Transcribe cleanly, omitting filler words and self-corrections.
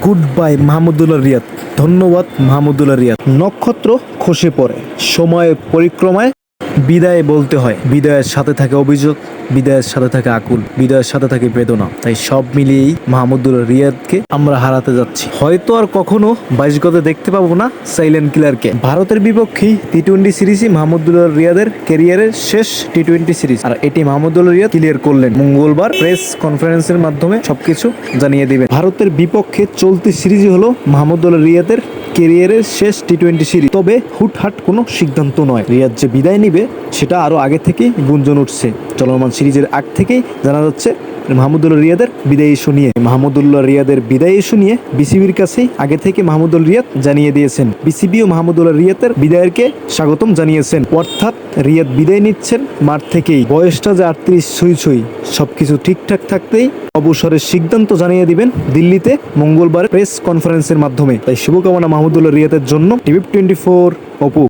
Good bye Mahmudullah Riyad. ধন্যবাদ মাহমুদুল্লাহ রিয়াদ। নক্ষত্র খসে পড়ে, সময়ের পরিক্রমায় বিদায় বলতে হয়। বিদায়ের সাথে থাকে অভিযোগ, বিদায়ের সাথে থাকে আকুল, বিদায়ের সাথে থাকে বেদনা। তাই সব মিলিয়েই মাহমুদুল্লাহ রিয়াদকে আমরা হারাতে যাচ্ছি। হয়তো আর কখনো 22 গতে দেখতে পাবো না সাইলেন্ট কিলারকে। ভারতের বিপক্ষে টি-20 সিরিজই মাহমুদুল্লাহ রিয়াদের ক্যারিয়ারের শেষ টি-20 সিরিজ, আর এটি মাহমুদুল্লাহ রিয়াদ ক্লিয়ার করলেন। মঙ্গলবার প্রেস কনফারেন্সের মাধ্যমে সবকিছু জানিয়ে দিবেন। ভারতের বিপক্ষে চলতি সিরিজই হলো মাহমুদুল্লাহ রিয়াদের ক্যারিয়ারের শেষ টি-20 সিরিজ। তবে হুটহাট কোনো সিদ্ধান্ত নয়। রিয়াদ যে বিদায় নিবে সেটা আরও আগে থেকেই গুঞ্জন উঠছে। চলমান সিরিজের আগ থেকেই জানা যাচ্ছে মাহমুদুল্লাহ রিয়াদের বিদায় ইস্যু নিয়ে। মাহমুদুল্লাহ রিয়াদের বিদায় ইস্যু নিয়ে বিসিবির কাছেই আগে থেকে মাহমুদুল্লাহ রিয়াদ জানিয়ে দিয়েছেন। বিসিবিও মাহমুদুল্লাহ রিয়াদের বিদায়কে স্বাগতম জানিয়েছেন। অর্থাৎ রিয়াদ বিদায় নিচ্ছেন মাঠ থেকেই। বয়সটা যে 38 ছুঁই সবকিছু ঠিকঠাক থাকতেই অবসরের সিদ্ধান্ত জানিয়ে দিবেন দিল্লিতে মঙ্গলবার প্রেস কনফারেন্সের মাধ্যমে। তাই শুভকামনা মাহমুদুল্লাহ রিয়াদের জন্য। টিভি 24 অপু।